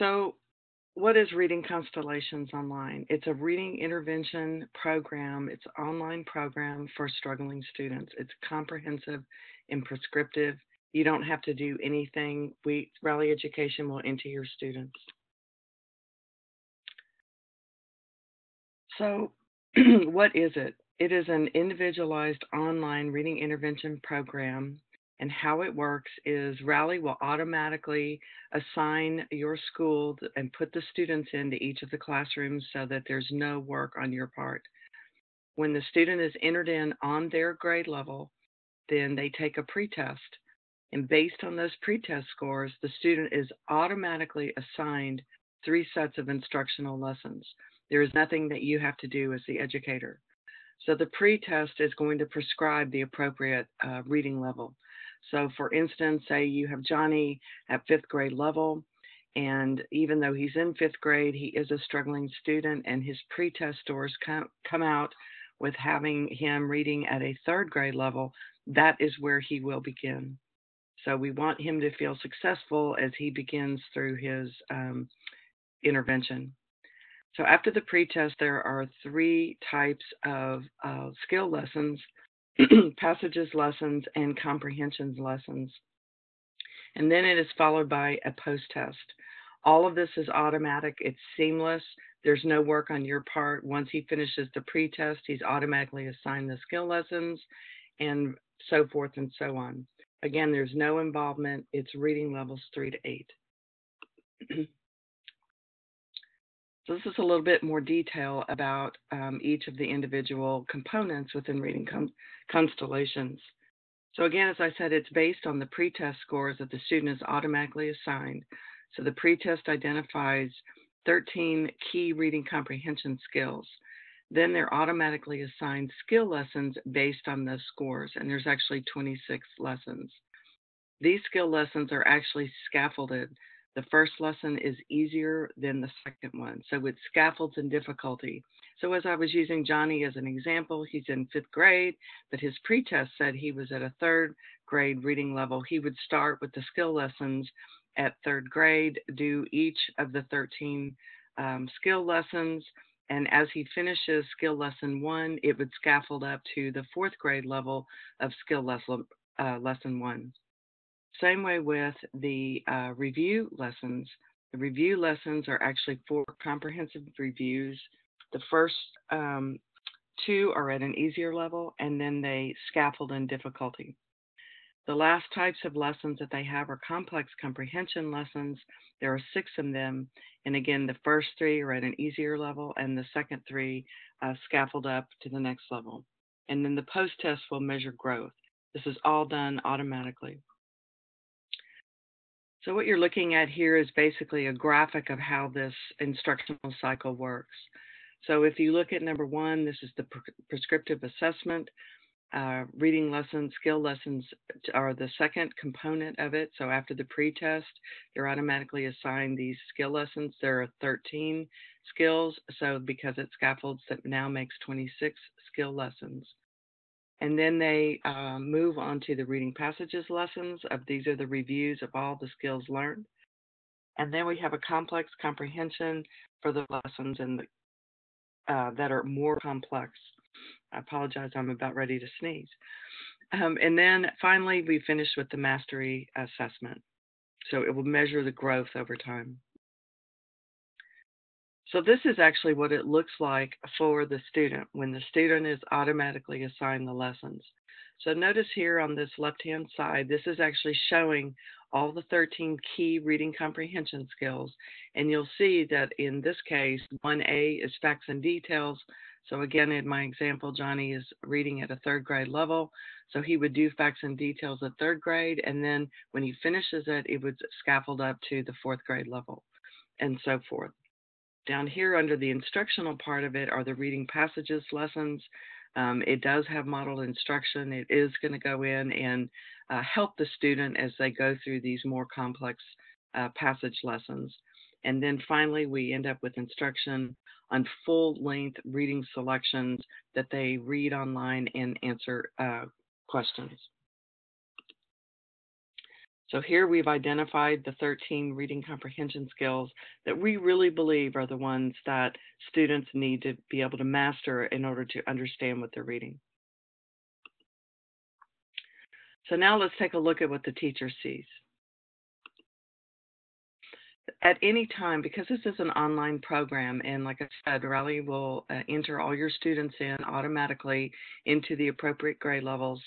So, what is Reading Constellations Online? It's a reading intervention program. It's an online program for struggling students. It's comprehensive and prescriptive. You don't have to do anything. Rally Education will enter your students. So, what is it? It is an individualized online reading intervention program. And how it works is Rally will automatically assign your school and put the students into each of the classrooms so that there's no work on your part. When the student is entered in on their grade level, then they take a pretest. And based on those pretest scores, the student is automatically assigned 3 sets of instructional lessons. There is nothing that you have to do as the educator. So the pretest is going to prescribe the appropriate reading level. So for instance, say you have Johnny at 5th grade level, and even though he's in 5th grade, he is a struggling student, and his pretest scores come out with having him reading at a 3rd grade level. That is where he will begin. So we want him to feel successful as he begins through his intervention. So after the pretest, there are 3 types of skill lessons, passages lessons, and comprehensions lessons. And then it is followed by a post-test. All of this is automatic. It's seamless. There's no work on your part. Once he finishes the pretest, he's automatically assigned the skill lessons and so forth and so on. Again, there's no involvement. It's reading levels 3 to 8. So this is a little bit more detail about each of the individual components within Reading Constellations. So again, as I said, it's based on the pretest scores that the student is automatically assigned. So the pretest identifies 13 key reading comprehension skills. Then they're automatically assigned skill lessons based on those scores, and there's actually 26 lessons. These skill lessons are actually scaffolded. The first lesson is easier than the second one, so it scaffolds in difficulty. So as I was using Johnny as an example, he's in 5th grade, but his pretest said he was at a 3rd grade reading level. He would start with the skill lessons at 3rd grade, do each of the 13 skill lessons, and as he finishes skill lesson 1, it would scaffold up to the 4th grade level of skill lesson 1. Same way with the review lessons. The review lessons are actually 4 comprehensive reviews. The first 2 are at an easier level, and then they scaffold in difficulty. The last types of lessons that they have are complex comprehension lessons. There are 6 of them, and again, the first 3 are at an easier level, and the second 3 scaffold up to the next level. And then the post-test will measure growth. This is all done automatically. So what you're looking at here is basically a graphic of how this instructional cycle works. So if you look at number 1, this is the prescriptive assessment. Reading lessons, skill lessons are the second component of it. So after the pretest, they're automatically assigned these skill lessons. There are 13 skills, so because it scaffolds, that now makes 26 skill lessons. And then they move on to the reading passages lessons. These are the reviews of all the skills learned. And then we have a complex comprehension for the lessons that are more complex. I apologize, I'm about ready to sneeze. And then finally, we finish with the mastery assessment. So it will measure the growth over time. So this is actually what it looks like for the student when the student is automatically assigned the lessons. So notice here on this left-hand side, this is actually showing all the 13 key reading comprehension skills. And you'll see that in this case, 1A is facts and details. So again, in my example, Johnny is reading at a 3rd grade level. So he would do facts and details at 3rd grade. And then when he finishes it, it would scaffold up to the 4th grade level and so forth. Down here under the instructional part of it are the reading passages lessons. It does have modeled instruction. It is going to go in and help the student as they go through these more complex passage lessons. And then finally, we end up with instruction on full-length reading selections that they read online and answer questions. So here we've identified the 13 reading comprehension skills that we really believe are the ones that students need to be able to master in order to understand what they're reading. So now let's take a look at what the teacher sees. At any time, because this is an online program, and like I said, Riley will enter all your students in automatically into the appropriate grade levels.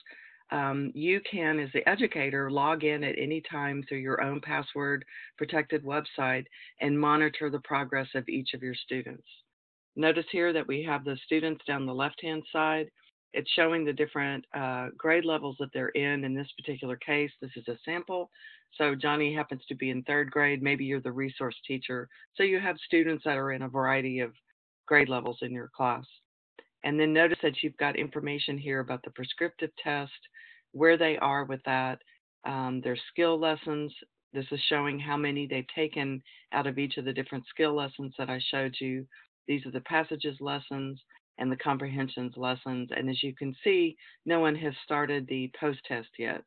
You can, as the educator, log in at any time through your own password protected website and monitor the progress of each of your students. Notice here that we have the students down the left-hand side. It's showing the different grade levels that they're in. In this particular case, this is a sample. So Johnny happens to be in 3rd grade. Maybe you're the resource teacher. So you have students that are in a variety of grade levels in your class. And then notice that you've got information here about the prescriptive test, where they are with that, their skill lessons. This is showing how many they've taken out of each of the different skill lessons that I showed you. These are the passages lessons and the comprehensions lessons. And as you can see, no one has started the post-test yet.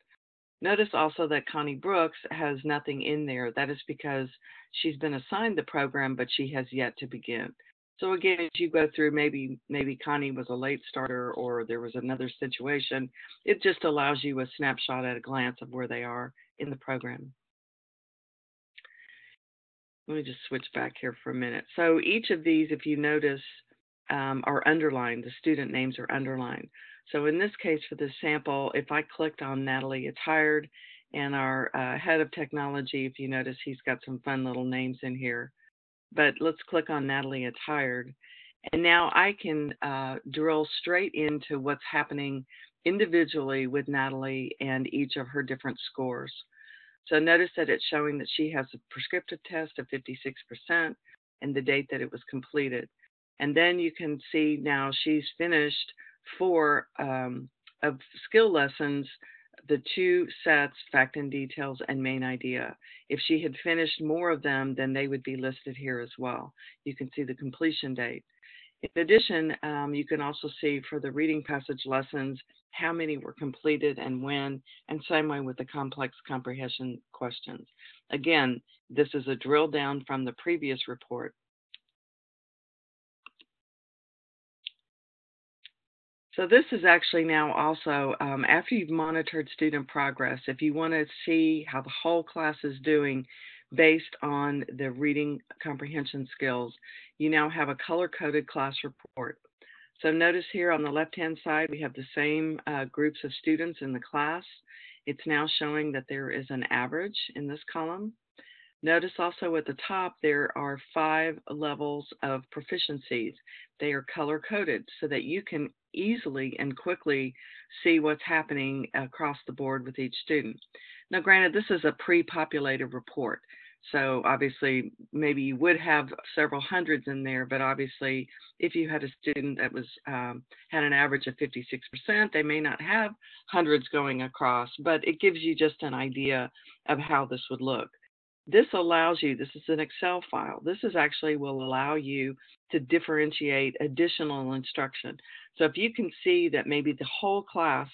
Notice also that Connie Brooks has nothing in there. That is because she's been assigned the program, but she has yet to begin. So again, as you go through, maybe Connie was a late starter or there was another situation, it just allows you a snapshot at a glance of where they are in the program. Let me just switch back here for a minute. So each of these, if you notice, are underlined. The student names are underlined. So in this case, for this sample, if I clicked on Natalie, it's hired, and our head of technology, if you notice, he's got some fun little names in here. But let's click on Natalie, it's hired. And now I can drill straight into what's happening individually with Natalie and each of her different scores. So notice that it's showing that she has a prescriptive test of 56% and the date that it was completed. And then you can see now she's finished 4 of skill lessons, the 2 sets, fact and details, and main idea. If she had finished more of them, then they would be listed here as well. You can see the completion date. In addition, you can also see for the reading passage lessons how many were completed and when, and same way with the complex comprehension questions. Again, this is a drill down from the previous report. So this is actually now also, after you've monitored student progress, if you want to see how the whole class is doing based on the reading comprehension skills, you now have a color-coded class report. So notice here on the left-hand side, we have the same groups of students in the class. It's now showing that there is an average in this column. Notice also at the top, there are 5 levels of proficiencies. They are color-coded so that you can easily and quickly see what's happening across the board with each student. Now, granted, this is a pre-populated report. So obviously, maybe you would have several hundreds in there, but obviously, if you had a student that was had an average of 56%, they may not have hundreds going across, but it gives you just an idea of how this would look. This allows you, this is an Excel file, this is actually will allow you to differentiate additional instruction. So if you can see that maybe the whole class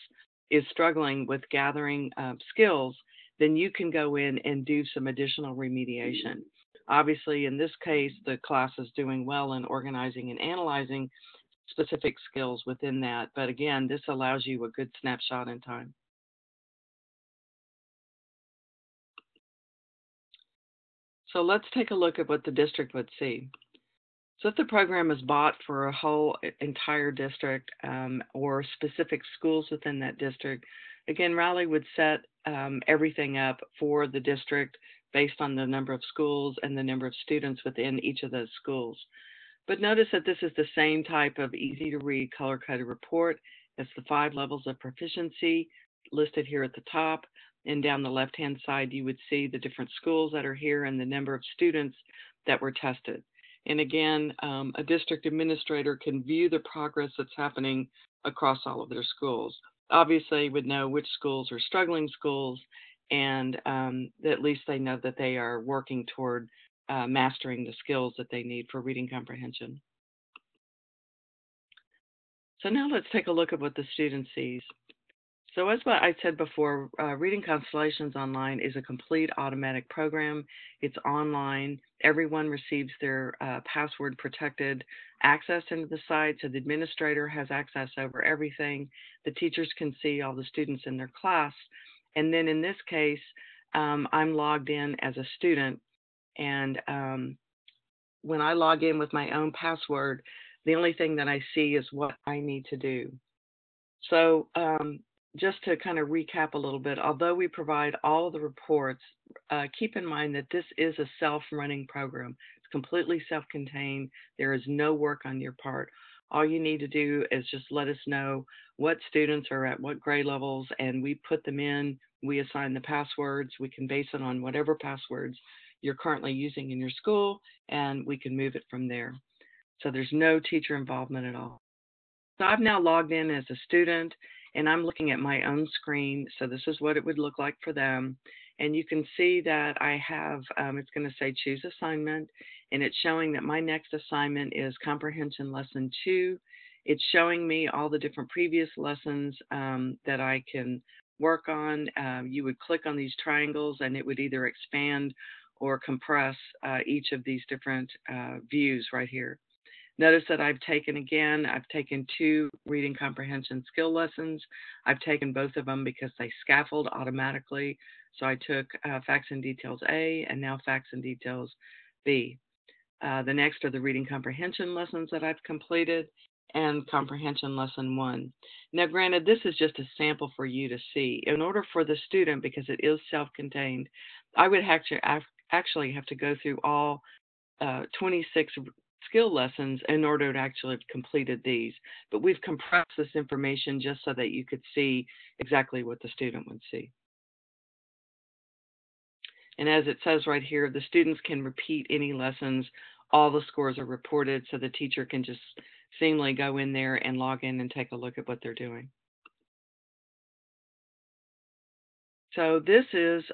is struggling with gathering skills, then you can go in and do some additional remediation. Obviously, in this case, the class is doing well in organizing and analyzing specific skills within that. But again, this allows you a good snapshot in time. So let's take a look at what the district would see. So if the program is bought for a whole entire district or specific schools within that district, again, Riley would set everything up for the district based on the number of schools and the number of students within each of those schools. But notice that this is the same type of easy-to-read color-coded report. It's the 5 levels of proficiency listed here at the top. And down the left-hand side, you would see the different schools that are here and the number of students that were tested. And again, a district administrator can view the progress that's happening across all of their schools. Obviously, would know which schools are struggling schools, and at least they know that they are working toward mastering the skills that they need for reading comprehension. So now let's take a look at what the student sees. So as what I said before, Reading Constellations Online is a complete automatic program. It's online. Everyone receives their password protected access into the site, so the administrator has access over everything. The teachers can see all the students in their class. And then in this case, I'm logged in as a student, and when I log in with my own password, the only thing that I see is what I need to do. So, just to kind of recap a little bit, although we provide all of the reports, keep in mind that this is a self-running program. It's completely self-contained. There is no work on your part. All you need to do is just let us know what students are at what grade levels, and we put them in. We assign the passwords. We can base it on whatever passwords you're currently using in your school, and we can move it from there. So there's no teacher involvement at all. So I've now logged in as a student, and I'm looking at my own screen. So this is what it would look like for them. And you can see that I have, it's going to say choose assignment, and it's showing that my next assignment is comprehension lesson 2. It's showing me all the different previous lessons that I can work on. You would click on these triangles and it would either expand or compress each of these different views right here. Notice that I've taken 2 reading comprehension skill lessons. I've taken both of them because they scaffold automatically. So I took Facts and Details A and now Facts and Details B. The next are the reading comprehension lessons that I've completed and comprehension lesson 1. Now, granted, this is just a sample for you to see. In order for the student, because it is self-contained, I would actually have to go through all 26 skill lessons in order to actually have completed these. But we've compressed this information just so that you could see exactly what the student would see. And as it says right here, the students can repeat any lessons. All the scores are reported, so the teacher can just seamlessly go in there and log in and take a look at what they're doing. So this is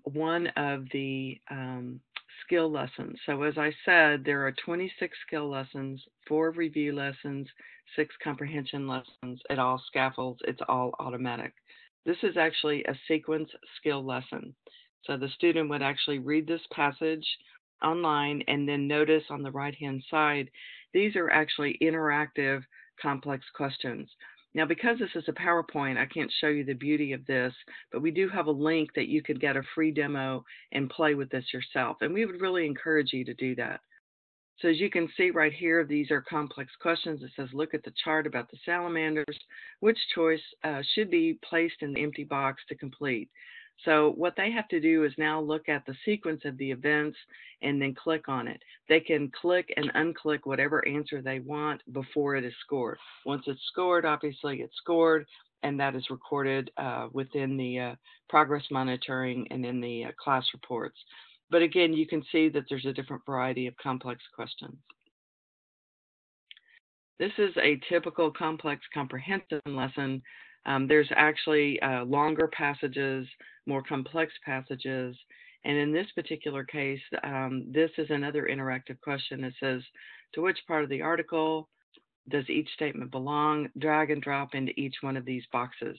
one of the skill lessons. So as I said, there are 26 skill lessons, 4 review lessons, 6 comprehension lessons. It all scaffolds. It's all automatic. This is actually a sequence skill lesson. So the student would actually read this passage online and then notice on the right-hand side, these are actually interactive complex questions. Now, because this is a PowerPoint, I can't show you the beauty of this, but we do have a link that you could get a free demo and play with this yourself. And we would really encourage you to do that. So as you can see right here, these are complex questions. It says, look at the chart about the salamanders. Which choice should be placed in the empty box to complete? So what they have to do is now look at the sequence of the events and then click on it. They can click and unclick whatever answer they want before it is scored. Once it's scored, obviously it's scored, and that is recorded within the progress monitoring and in the class reports. But again, you can see that there's a different variety of complex questions. This is a typical complex comprehension lesson. There's actually longer passages, more complex passages. And in this particular case, this is another interactive question that says, to which part of the article does each statement belong? Drag and drop into each one of these boxes.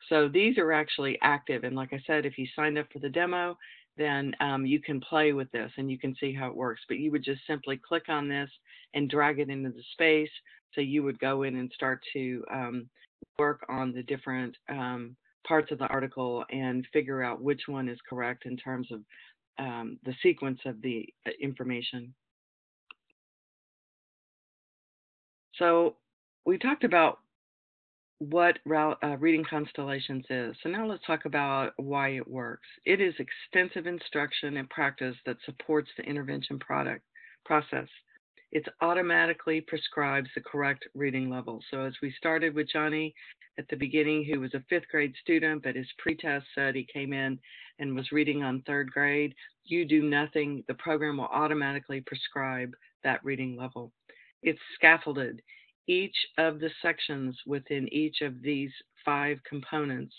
So these are actually active. And like I said, if you signed up for the demo, then you can play with this and you can see how it works. But you would just simply click on this and drag it into the space. So you would go in and start to work on the different parts of the article and figure out which one is correct in terms of the sequence of the information. So we talked about what Reading Constellations is. So now let's talk about why it works. It is extensive instruction and practice that supports the intervention process. It automatically prescribes the correct reading level. So as we started with Johnny at the beginning, who was a 5th grade student, but his pretest said he came in and was reading on 3rd grade, you do nothing. The program will automatically prescribe that reading level. It's scaffolded. Each of the sections within each of these 5 components,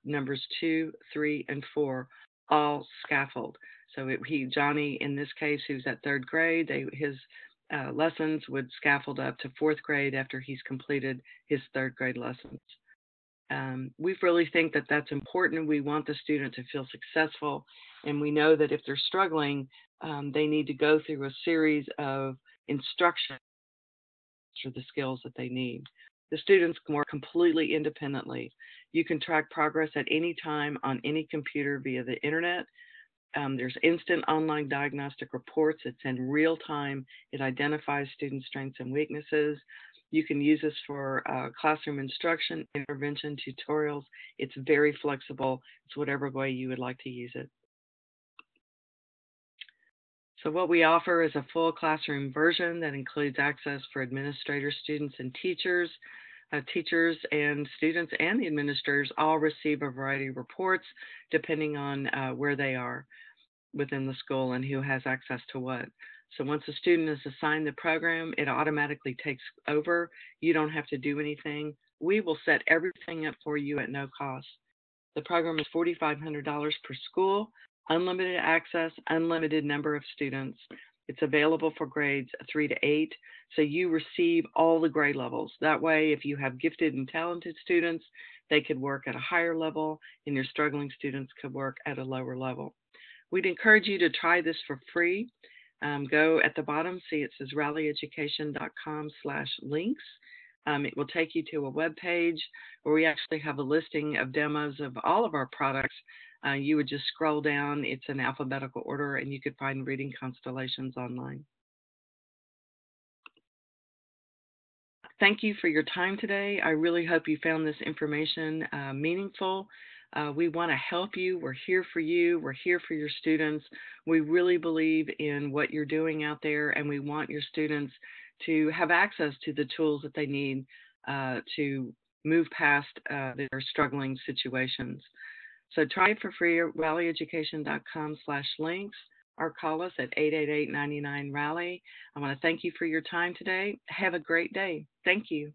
numbers 2, 3, and 4, all scaffold. So Johnny, in this case, who's at 3rd grade, his lessons would scaffold up to 4th grade after he's completed his 3rd grade lessons. We really think that that's important. We want the student to feel successful, and we know that if they're struggling, they need to go through a series of instructions for the skills that they need. The students can work completely independently. You can track progress at any time on any computer via the internet. There's instant online diagnostic reports. It's in real time. It identifies student strengths and weaknesses. You can use this for classroom instruction, intervention, tutorials. It's very flexible. It's whatever way you would like to use it. So what we offer is a full classroom version that includes access for administrators, students, and teachers. Teachers and students and the administrators all receive a variety of reports depending on where they are within the school and who has access to what. So once a student is assigned the program, it automatically takes over. You don't have to do anything. We will set everything up for you at no cost. The program is $4,500 per school, unlimited access, unlimited number of students. It's available for grades 3 to 8, so you receive all the grade levels. That way, if you have gifted and talented students, they could work at a higher level, and your struggling students could work at a lower level. We'd encourage you to try this for free. Go at the bottom, see it says rallyeducation.com/links. It will take you to a web page where we actually have a listing of demos of all of our products. You would just scroll down. It's in alphabetical order, and you could find Reading Constellations online. Thank you for your time today. I really hope you found this information meaningful. We want to help you. We're here for you. We're here for your students. We really believe in what you're doing out there, and we want your students to have access to the tools that they need to move past their struggling situations. So try it for free at rallyeducation.com/links or call us at 888-99-RALLY. I want to thank you for your time today. Have a great day. Thank you.